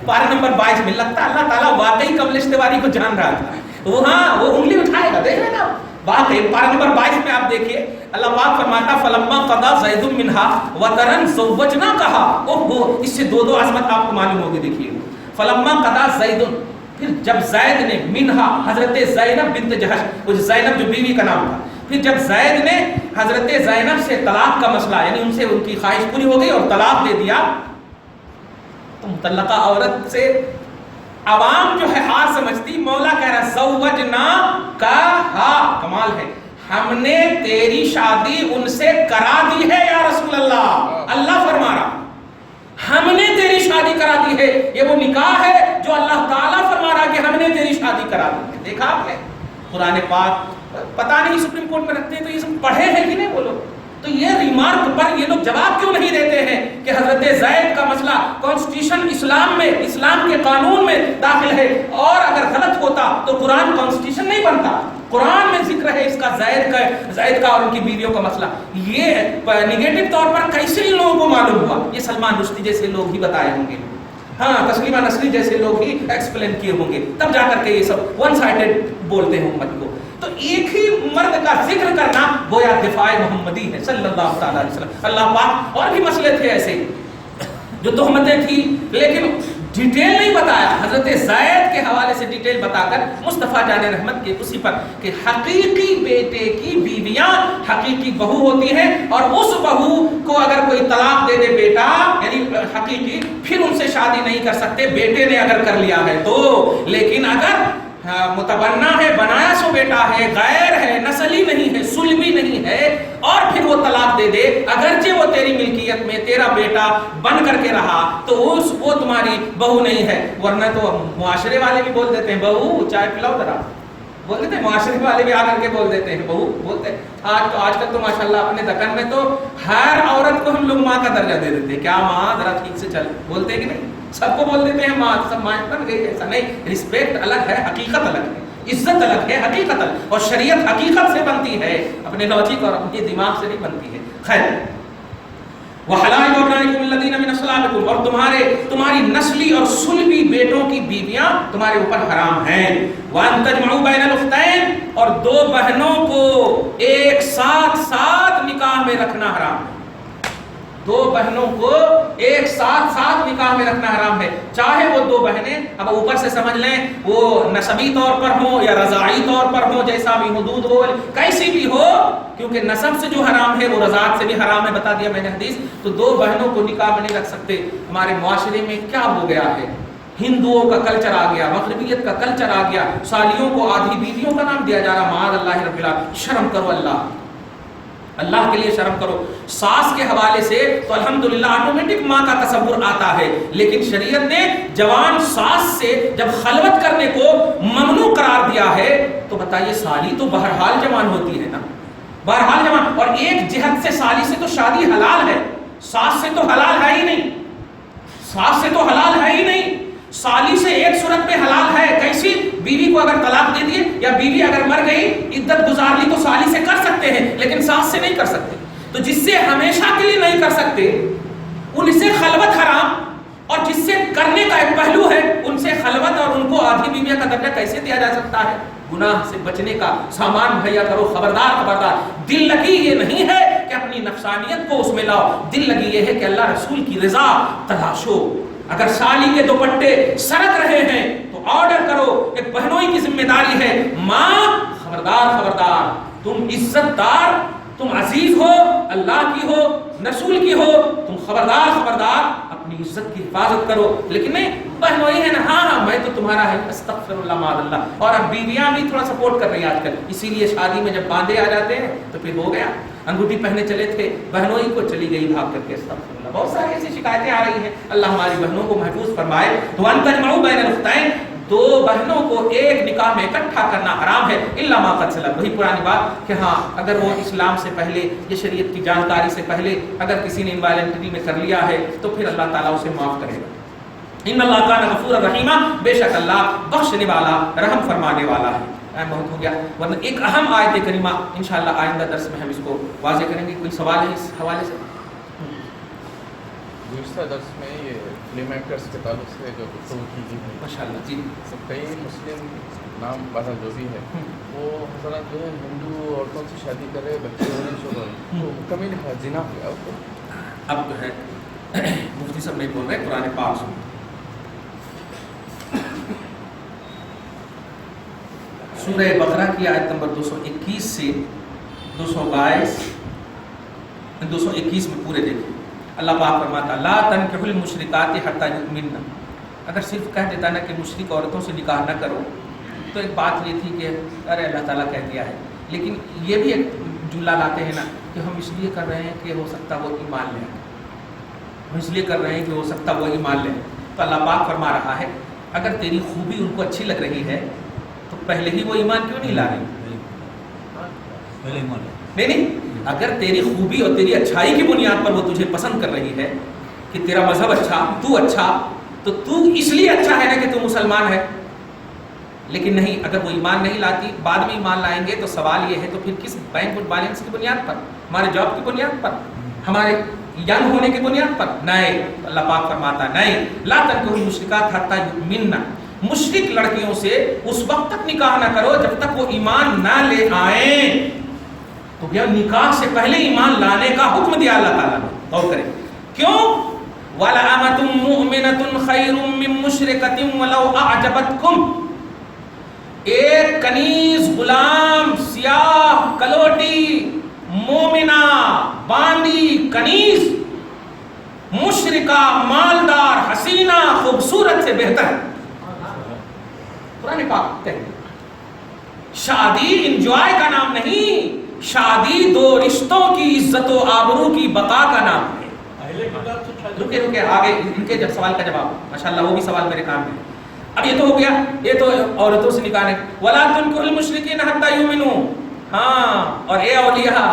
پارہ نمبر 22 میں لگتا ہے اللہ تعالیٰ واقعی قبل اشتباری کو جان رہا تھا. وہاں وہ انگلی اٹھائے گا، دیکھ رہے نا واقعی پارہ نمبر 22 میں آپ دیکھیے اللہ پاک فرماتا فلما قضا زید منها وطرا زوجناکها. اوہ، اس سے دو عظمت آپ کو معلوم ہوگی. دیکھیے فلما قضا زید، پھر جب زید نے منها حضرت زینب بنت جہش، وہ زینب جو بیوی کا نام تھا، پھر جب زید نے حضرت زینب سے طلاق کا مسئلہ، یعنی ان سے ان کی خواہش پوری ہو گئی اور طلاق دے دیا، تو مطلقہ عورت سے عوام جو ہے ہار سمجھتی. مولا کہہ رہا زوجنا کا ہا، کمال ہے، ہم نے تیری شادی ان سے کرا دی ہے یا رسول اللہ. اللہ فرما رہا ہم نے تیری شادی کرا دی ہے. یہ وہ نکاح ہے جو اللہ تعالیٰ فرما رہا کہ ہم نے تیری شادی کرا دی ہے. دیکھا آپ نے قرآن پاک، پتہ نہیں سپریم کورٹ میں رکھتے ہیں تو یہ سب پڑھے ہیں کہ نہیں وہ لوگ. تو یہ ریمارک پر یہ لوگ جواب کیوں نہیں دیتے ہیں کہ حضرت زید کا مسئلہ کانسٹیٹیوشن اسلام میں، اسلام کے قانون میں داخل ہے، اور اگر غلط ہوتا تو قرآن کانسٹیٹیوشن نہیں بنتا. قرآن میں ذکر ہے اس کا، زید کا اور ان کی بیویوں کا مسئلہ. یہ نیگیٹو طور پر کیسے ان لوگوں کو معلوم ہوا؟ یہ سلمان رشدی جیسے لوگ ہی بتائے ہوں گے، ہاں تسلیمہ نسری جیسے لوگ ہی ایکسپلین کیے ہوں گے، تب جا کر کے یہ سب ون سائڈڈ بولتے ہیں امت کو. تو ایک ہی مرد کا ذکر کرنا گویا دفاع محمدی ہے صلی اللہ تعالی علیہ وسلم. اللہ پاک اور بھی مسئلے تھے ایسے جو تہمتیں تھیں، لیکن ڈیٹیل نہیں بتایا. حضرت زید کے حوالے سے ڈیٹیل بتا کر مصطفیٰ جان رحمت کے اسی پر کہ حقیقی بیٹے کی بیویاں حقیقی بہو ہوتی ہیں، اور اس بہو کو اگر کوئی طلاق دے دے بیٹا یعنی حقیقی، پھر ان سے شادی نہیں کر سکتے بیٹے نے اگر کر لیا ہے تو. لیکن اگر متبنہ ہے، بنایا سو بیٹا ہے، غیر ہے، نسلی نہیں ہے، سلبی نہیں ہے، اور پھر وہ طلاق دے دے، اگرچہ وہ تیری ملکیت میں تیرا بیٹا بن کر کے رہا، تو وہ تمہاری بہو نہیں ہے. ورنہ تو معاشرے والے بھی بول دیتے ہیں بہو چائے پلاؤ ذرا، بول دیتے ہیں معاشرے والے بھی آ کر کے بول دیتے ہیں بہو، بولتے ہیں. آج کل تو ماشاءاللہ اپنے دکن میں تو ہر عورت کو ہم لوگ ماں کا درجہ دے دیتے ہیں. کیا ماں، ذرا ٹھیک سے چل، بولتے ہیں کہ نہیں؟ سب کو بول دیتے ہیں ماں، سب ماں بن گئی. ایسا نہیں، رسپیکٹ الگ ہے، حقیقت الگ ہے، عزت الگ ہے، حقیقت الگ، اور شریعت حقیقت سے بنتی ہے، اپنے لاجک اور اپنے دماغ سے نہیں بنتی ہے. خیر، وحلائل ابنائکم الذین من اصلابکم، اور تمہاری نسلی اور سلبی بیٹوں کی بیویاں تمہارے اوپر حرام ہیں. وان تجمعوا بین الاختین، اور دو بہنوں کو ایک ساتھ نکاح میں رکھنا حرام ہے. دو بہنوں کو ایک ساتھ نکاح میں رکھنا حرام ہے، چاہے وہ دو بہنیں اب اوپر سے سمجھ لیں وہ نسبی طور پر ہوں یا رضاعی طور پر ہوں، جیسا بھی حدود ہو، کیسی بھی ہو، کیونکہ نسب سے جو حرام ہے وہ رضاعت سے بھی حرام ہے، بتا دیا میں نے حدیث. تو دو بہنوں کو نکاح میں نہیں رکھ سکتے. ہمارے معاشرے میں کیا ہو گیا ہے، ہندوؤں کا کلچر آ گیا، مغربیت کا کلچر آ گیا، سالیوں کو آدھی بیویوں کا نام دیا جا رہا. معاذ اللہ رب العالمین. شرم کرو، اللہ کے لیے شرم کرو. ساس کے حوالے سے تو الحمدللہ آٹومیٹک ماں کا تصور آتا ہے، لیکن شریعت نے جوان ساس سے جب خلوت کرنے کو ممنوع قرار دیا ہے تو بتائیے سالی تو بہرحال جوان ہوتی ہے نا، بہرحال جوان. اور ایک جہت سے سالی سے تو شادی حلال ہے، ساس سے تو حلال ہے ہی نہیں، ساس سے تو حلال ہے ہی نہیں. سالی سے ایک صورت میں حلال ہے، کیسی؟ بیوی کو اگر طلاق دے دیے یا بیوی اگر مر گئی، عدت گزار لی، تو سالی سے کر سکتے ہیں، لیکن ساس سے نہیں کر سکتے. تو جس سے ہمیشہ کے لیے نہیں کر سکتے ان سے خلوت حرام، اور جس سے کرنے کا ایک پہلو ہے ان سے خلوت اور ان کو آدھی بیویاں کا درجہ کیسے دیا جا سکتا ہے؟ گناہ سے بچنے کا سامان مہیا کرو. خبردار. دل لگی یہ نہیں ہے کہ اپنی نفسانیت کو اس میں لاؤ، دل لگی یہ ہے کہ اللہ رسول کی رضا تلاشو. اگر سالی کے دوپٹے سرک رہے ہیں تو آرڈر کرو، ایک بہنوئی کی ذمہ داری ہے، ماں خبردار خبردار، تم عزت دار، تم عزیز ہو، اللہ کی ہو، رسول کی ہو، تم خبردار خبردار اپنی عزت کی حفاظت کرو. لیکن نہیں بہنوئی ہے نا، ہاں میں تو تمہارا ہے، استغفر اللہ معاذ اللہ. اور اب بیویاں بھی تھوڑا سپورٹ کر رہی ہیں آج کل، اسی لیے شادی میں جب باندھے آ جاتے ہیں تو پھر ہو گیا. انگوٹھی پہنے چلے تھے، بہنوئی کو چلی گئی بھاگ کر کے. استغفر اللہ. بہت ساری ایسی شکایتیں آ رہی ہیں. اللہ ہماری بہنوں کو محفوظ فرمائے. تو ان تجمعوا بین الاختین، دو بہنوں کو ایک نکاح میں اکٹھا کرنا حرام ہے، الا ما قد سلف. وہی پرانی بات کہ ہاں اگر وہ اسلام سے پہلے یہ شریعت کی جانکاری سے پہلے اگر کسی نے انوالنٹری میں کر لیا ہے تو پھر اللہ تعالیٰ اسے معاف کرے گا. ان اللہ کان غفورا رحیما، بے شک اللہ بخشنے والا رحم فرمانے والا ہے. بہت ہو گیا، ورنہ ایک اہم آیت کریمہ انشاءاللہ آئندہ درس میں ہم اس کو واضح کریں گے. کوئی سوال ہے اس حوالے سے؟ گزشتہ درس میں یہ فلم ایکٹرس کے تعلق سے جو گفتگو کی گئی ہے، ماشاءاللہ جی. کئی مسلم نام والا جو بھی ہے وہ حضرات جو ہے ہندو عورتوں سے شادی کرے، بچے ہونے شروع ہوئے، تو کمی زنا ہو گیا. اب جو ہے مفتی صاحب نہیں بول رہے، قرآن پاک سن. سورہ بقرہ کی آیت نمبر 221 سے 221 میں پورے دیکھیں. اللہ پاک فرماتا لا تنکحوا المشرکات حتی یؤمنن. اگر صرف کہہ دیتا نا کہ مشرک عورتوں سے نکاح نہ کرو تو ایک بات یہ تھی کہ ارے اللہ تعالیٰ کہہ دیا ہے. لیکن یہ بھی ایک جملہ لاتے ہیں نا کہ ہم اس لیے کر رہے ہیں کہ ہو سکتا وہ ایمان لیں، ہم اس لیے کر رہے ہیں کہ ہو سکتا وہ ایمان لیں. تو اللہ پاک فرما رہا ہے اگر تیری خوبی ان کو اچھی لگ رہی ہے تو پہلے ہی وہ ایمان کیوں نہیں لا رہے؟ نہیں، اگر تیری خوبی اور تیری اچھائی کی بنیاد پر وہ تجھے پسند کر رہی ہے کہ تیرا مذہب اچھا، تو اچھا، تو تو اس لیے اچھا ہے نا کہ تو مسلمان ہے. لیکن نہیں، اگر وہ ایمان نہیں لاتی، بعد میں ایمان لائیں گے تو سوال یہ ہے تو پھر کس بینک بیلنس کی بنیاد پر، ہمارے جاب کی بنیاد پر، ہمارے ینگ ہونے کی بنیاد پر؟ نہیں. اللہ پاک فرماتا نہیں لا تنکحوا المشرکات حتی یؤمنن. مشرک لڑکیوں سے اس وقت تک نکاح نہ کرو جب تک وہ ایمان نہ لے آئیں. تو کیا نکاح سے پہلے ایمان لانے کا حکم دیا اللہ تعالیٰ نے؟ غور کریں کیوں. وَلَأَمَةٌ مُؤْمِنَةٌ خَيْرٌ مِّن مُّشْرِكَةٍ وَلَوْ أَعْجَبَتْكُمْ. ایک کنیز غلام، سیاہ کلوٹی، مومنہ، باندی کنیز، مشرکہ، مالدار، حسینہ، خوبصورت سے بہتر. قرآن پاک کہتے ہیں شادی انجوائے کا نام نہیں، شادی دو رشتوں کی عزت و آبرو کی بقا کا نام ہے. رکے آگے ان کے جب سوال کا جواب، ماشاءاللہ وہ بھی سوال میرے کام میں. اب یہ تو ہو گیا، یہ تو عورتوں سے نکاح ہے. وَلَا تُنكِحُوا الْمُشْرِكِينَ حَتَّى يُؤْمِنُوا. ہاں، اور اے اولیاء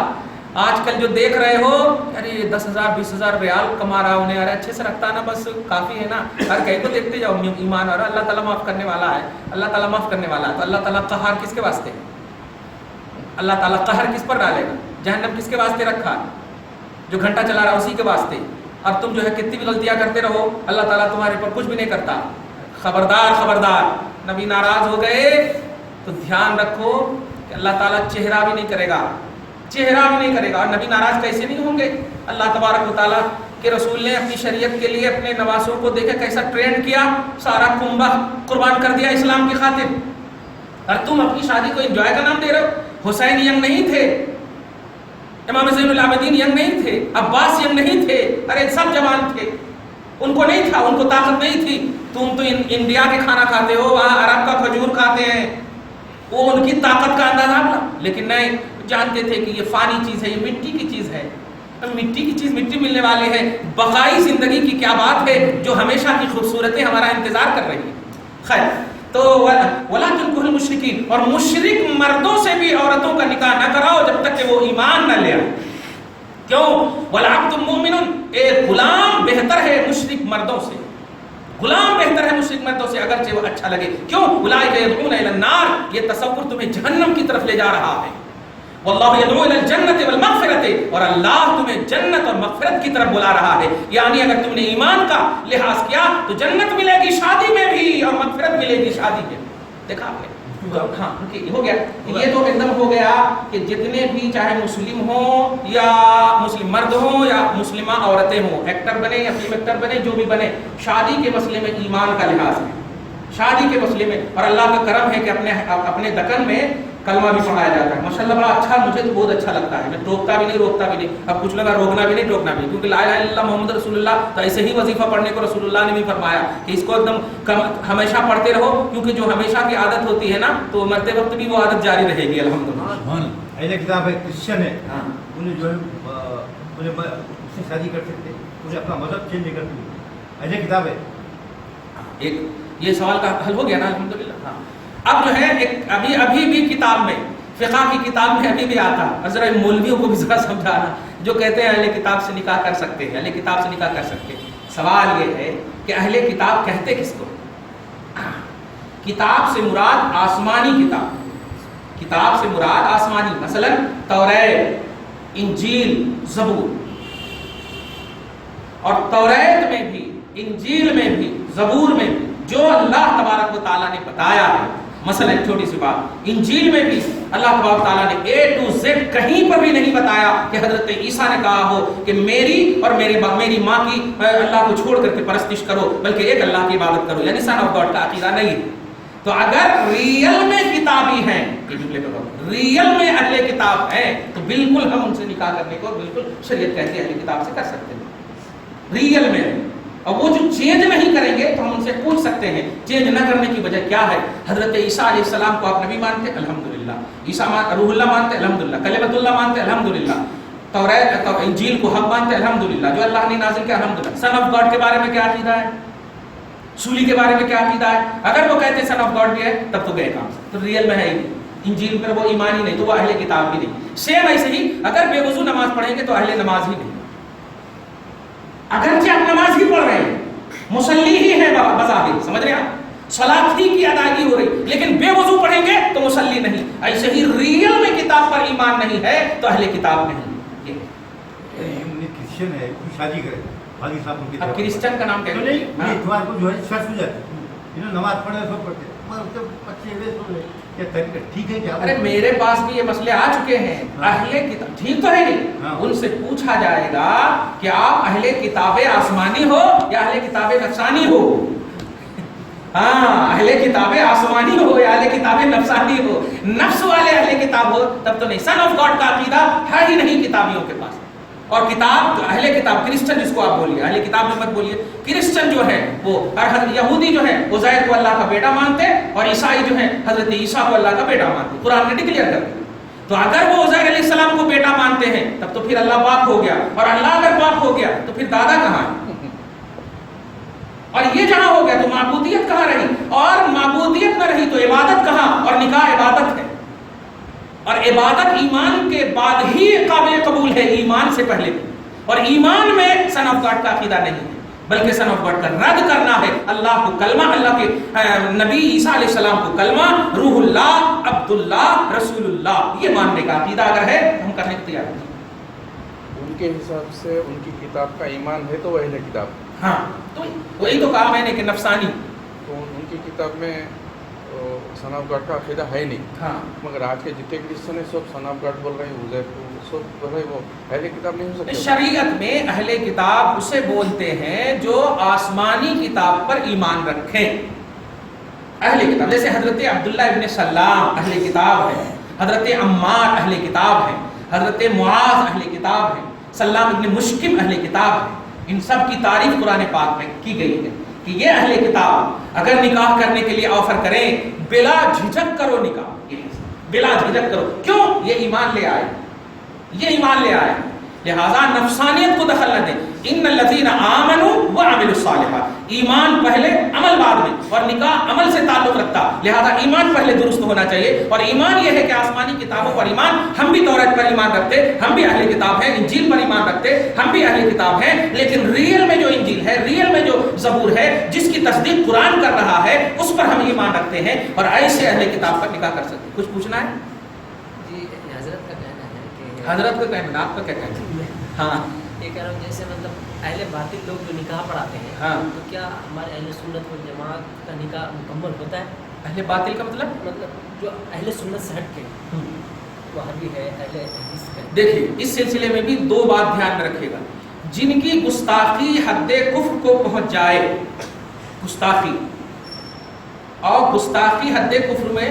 آج کل جو دیکھ رہے ہو ارے 10,000 20,000 ریال کما رہا انہیں، ارے اچھے سے رکھتا نا بس کافی ہے نا، ہر کہیں کو دیکھتے جاؤ ایمان. اور اللہ تعالیٰ معاف کرنے والا ہے، اللہ تعالیٰ معاف کرنے والا ہے. تو اللہ تعالیٰ قہار کس کے واسطے ہے؟ اللہ تعالیٰ قہر کس پر ڈالے گا؟ جہنم کس کے واسطے رکھا ہے؟ جو گھنٹہ چلا رہا اسی کے واسطے. اب تم جو ہے کتنی بھی غلطیاں کرتے رہو، اللہ تعالیٰ تمہارے پر کچھ بھی نہیں کرتا. خبردار خبردار، نبی ناراض ہو گئے تو دھیان رکھو کہ اللہ تعالیٰ چہرہ بھی نہیں کرے گا، چہرہ بھی نہیں کرے گا. اور نبی ناراض کیسے نہیں ہوں گے؟ اللہ تبارک و تعالیٰ کے رسول نے اپنی شریعت کے لیے اپنے نواسوں کو دیکھے کیسا ٹرینڈ کیا، سارا کنبہ قربان کر دیا اسلام کی خاطر. اور تم اپنی شادی کو انجوائے کا نام دے رہے ہو. حسین ینگ نہیں تھے، امام زین العابدین ینگ نہیں تھے، عباس ینگ نہیں تھے، ارے سب جوان تھے. ان کو نہیں تھا، ان کو طاقت نہیں تھی. تم تو انڈیا کے کھانا کھاتے ہو، وہاں عرب کا کھجور کھاتے ہیں، وہ ان کی طاقت کا اندازہ تھا. لیکن نہیں، جانتے تھے کہ یہ فانی چیز ہے، یہ مٹی کی چیز ہے. مٹی کی چیز مٹی ملنے والے ہیں. بقائی زندگی کی کیا بات ہے جو ہمیشہ کی خوبصورتیں ہمارا انتظار کر رہی ہیں. خیر، تو وَلَا تُنكِحُوا الْمُشْرِكِينَ، اور مشرک مردوں سے بھی عورتوں کا نکاح نہ کراؤ جب تک کہ وہ ایمان نہ لے آئے. کیوں؟ وَالْعَبْدُ مُؤْمِنٌ، ایک غلام بہتر ہے مشرک مردوں سے، غلام بہتر ہے مشرک مردوں سے اگرچہ وہ اچھا لگے. کیوں؟ اولئک یدعون الی النار، یہ تصور تمہیں جہنم کی طرف لے جا رہا ہے. واللہ یدعو الی الجنۃ والمغفرۃ، اور اللہ تمہیں جنت اور مغفرت کی طرف بلا رہا ہے. یعنی اگر تم نے ایمان کا لحاظ کیا تو جنت ملے گی شادی میں بھی اور مغفرت ملے گی شادی میں. دیکھا آپ نے؟ ہاں ہو گیا. یہ تو ایک دم ہو گیا کہ جتنے بھی چاہے مسلم ہوں یا مسلم مرد ہوں یا مسلمہ عورتیں ہوں، ایکٹر بنے یا فلم ایکٹر بنے، جو بھی بنے، شادی کے مسئلے میں ایمان کا لحاظ ہے. شادی کے مسئلے میں، اور اللہ کا کرم ہے کہ اپنے دکن میں کلمہ بھی پڑھایا جاتا ہے ماشاءاللہ بڑا اچھا, مجھے تو بہت اچھا لگتا ہے. میں ٹوکتا بھی نہیں روکتا بھی نہیں. اب کچھ لگا روکنا بھی نہیں ٹوکنا بھی, کیونکہ لا الہ الا اللہ محمد رسول اللہ, تو ایسے ہی وظیفہ پڑھنے کو رسول اللہ نے بھی فرمایا کہ اس کو ایک دم ہمیشہ پڑھتے رہو, کیونکہ جو ہمیشہ کی عادت ہوتی ہے نا تو مرتے وقت بھی وہ عادت جاری رہے گی الحمدللہ. اہل کتاب ہے کرسچن ہے, انہیں جو ہے انہیں اس سے شادی کر سکتے, انہیں اپنا مذہب چینج نہیں کرتے, اہل کتاب ہے. ایک یہ سوال کا حل ہو گیا نا الحمدللہ. ہاں اب جو ہے ایک ابھی بھی کتاب میں, فقہ کی کتاب میں ابھی بھی آتا, اور ذرا مولویوں کو بھی ذرا سمجھانا جو کہتے ہیں اہل کتاب سے نکاح کر سکتے ہیں, اہل کتاب سے نکاح کر سکتے ہیں. سوال یہ ہے کہ اہل کتاب کہتے کس کو؟ کتاب سے مراد آسمانی کتاب, کتاب سے مراد آسمانی, مثلا توریت, انجیل, زبور. اور توریت میں بھی, انجیل میں بھی, زبور میں بھی جو اللہ تبارک و تعالیٰ نے بتایا ہے, مثلا ایک چھوٹی سی بات, انجیل میں بھی اللہ تبارک و تعالیٰ نے A to Z کہیں پر بھی نہیں بتایا کہ حضرت عیسیٰ نے کہا ہو کہ میری اور میری ماں کی اللہ کو چھوڑ کر کے پرستش کرو, بلکہ ایک اللہ کی عبادت کرو, یعنی سن آف گاڈ کا عقیدہ نہیں ہے. تو اگر ریئل میں کتابی ہیں, ریئل میں اہل کتاب ہیں, تو بالکل ہم ان سے نکاح کرنے کو بالکل شریعت کہتی ہے اہل کتاب سے کر سکتے ہیں, ریئل میں. اور وہ جو چینج نہیں کریں گے تو ہم ان سے پوچھ سکتے ہیں چینج نہ کرنے کی وجہ کیا ہے. حضرت عیسیٰ علیہ السلام کو آپ نبی مانتے الحمدللہ, عیسیٰ روح اللہ مانتے الحمدللہ, کلمۃ اللہ مانتے الحمدللہ, توریت انجیل کو حق مانتے الحمدللہ, جو اللہ نے نازل کیا الحمدللہ. سن آف گاڈ کے بارے میں کیا عقیدہ ہے, سولی کے بارے میں کیا عقیدہ ہے؟ اگر وہ کہتے ہیں سن آف گاڈ بھی ہے تب تو گئے کام, تو ریئل میں ہے ہی نہیں. انجیل پر وہ ایمان ہی نہیں, تو وہ اہل کتاب بھی نہیں. سیم ایسے ہی اگر بے وضو نماز پڑھیں گے تو اہل نماز ہی نہیں, اگرچہ آپ نماز ہی پڑھ رہے ہیں, مصلی ہی ہے بظاہر, سمجھ رہے ہیں آپ, صلاۃ ہی کی ادائیگی ہو رہی, لیکن بے وضو پڑھیں گے تو مصلی نہیں. ایسے ہی ریئل میں کتاب پر ایمان نہیں ہے تو اہل کتاب نہیں. کرسچن ہے, شادی کرے, حاجی صاحب کی اب کرسچن کا نام کہتے نہیں, ہیں اتوار کو جو ہے شرط ہو جاتی ہے, انہوں نماز پڑھے سب پڑھتے, مگر بچے ویسے ہو رہے کیا طریقہ ٹھیک ہے کیا؟ ارے میرے پاس بھی یہ مسئلے آ چکے ہیں. اہل کتاب ٹھیک تو ہے نہیں, ان سے پوچھا جائے گا کہ آپ اہل کتاب آسمانی ہو یا اہل کتاب نفسانی ہو. ہاں, اہل کتاب آسمانی ہو یا اہل کتاب نفسانی ہو. نفس والے اہل کتاب ہو تب تو نہیں. سن آف گاڈ کا عقیدہ ہے ہی نہیں کتابیوں کے پاس. اور کتاب اہل کتاب کرسچن جس کو آپ بولیے, اہل کتاب میں مت بولیے, کرسچن جو ہے وہ یہودی جو ہے عزیر کو اللہ کا بیٹا مانتے, اور عیسائی جو ہے حضرت عیسیٰ کو اللہ کا بیٹا مانتے. قرآن نے ڈکلیئر کر دیا. تو اگر وہ عزیر علیہ السلام کو بیٹا مانتے ہیں تب تو پھر اللہ پاک ہو گیا, اور اللہ اگر پاک ہو گیا تو پھر دادا کہاں ہے, اور یہ جہاں ہو گیا تو معبودیت کہاں رہی, اور معبودیت نہ رہی تو عبادت کہاں, اور نکاح عبادت ہے, اور عبادت ایمان کے بعد ہی قابل قبول ہے, ایمان سے پہلے. اور ایمان میں سن آف گاڈ کا عقیدہ نہیں ہے, بلکہ سن آف گاڈ کا رد کرنا ہے. اللہ کو کلمہ, اللہ کے نبی عیسیٰ علیہ السلام کو کلمہ, روح اللہ, عبد اللہ, رسول اللہ, یہ ماننے کا عقیدہ اگر ہے ہم کرنے کو تیار ہیں. ان کے حساب سے ان کی کتاب کا ایمان ہے تو وہ اہل کتاب. ہاں, تو وہی تو کہا میں نے کہ نفسانی. تو ان کی کتاب میں سن آف گاڈ کا عقیدہ ہے نہیں. ہاں, مگر آج کے جتنے کرسچن ہیں سب سن آف گاڈ بول رہے ہیں, عزیر کو سب بول رہے ہیں, وہ اہل کتاب نہیں ہو سکتے. شریعت میں اہل کتاب اسے بولتے ہیں جو آسمانی کتاب پر ایمان رکھیں. اہل کتاب جیسے حضرت عبداللہ ابن سلام اہل کتاب ہے, حضرت عمار اہل کتاب ہے, حضرت معاذ اہل کتاب ہے, سلام ابن مشکم اہل کتاب ہے. ان سب کی تعریف قرآن پاک میں کی گئی ہے کہ یہ اہل کتاب اگر نکاح کرنے کے لیے آفر کریں بلا جھجک کرو نکاح, بلا جھجک کرو. کیوں؟ یہ ایمان لے آئے, یہ ایمان لے آئے, لہذا نفسانیت کو دخل نہ دیں. ان الذین آمنوا وعملوا الصالحات, ایمان پہلے عمل بعد میں, اور نکاح عمل سے تعلق رکھتا, لہذا ایمان پہلے درست ہونا چاہیے. اور ایمان یہ ہے کہ آسمانی کتابوں پر ایمان, ہم بھی توریت پر ایمان رکھتے, ہم بھی اہل کتاب ہیں, انجیل پر ایمان رکھتے, ہم بھی اہل کتاب ہیں, لیکن ریئل میں جو انجیل ہے, ریئل میں جو زبور ہے, جس کی تصدیق قرآن کر رہا ہے, اس پر ہم ایمان رکھتے ہیں, اور ایسے اہل کتاب پر نکاح کر سکتے. کچھ پوچھنا ہے؟ جی, حضرت کا کہنا ہے کہ حضرت کا کہنا, آپ کا کیا کہنا ہے؟ ہاں, یہ کہہ رہا ہوں جیسے مطلب اہل باطل لوگ جو نکاح پڑھاتے ہیں, ہاں, تو کیا ہمارے اہل سنت و جماعت کا نکاح مکمل ہوتا ہے؟ اہل باطل کا مطلب جو اہل سنت سے ہٹ کے وہابی ہے, اہل حدیث ہے. دیکھیے اس سلسلے میں بھی دو بات دھیان میں رکھیے گا. جن کی گستاخی حد کفر کو پہنچ جائے, گستاخی اور گستاخی حد کفر میں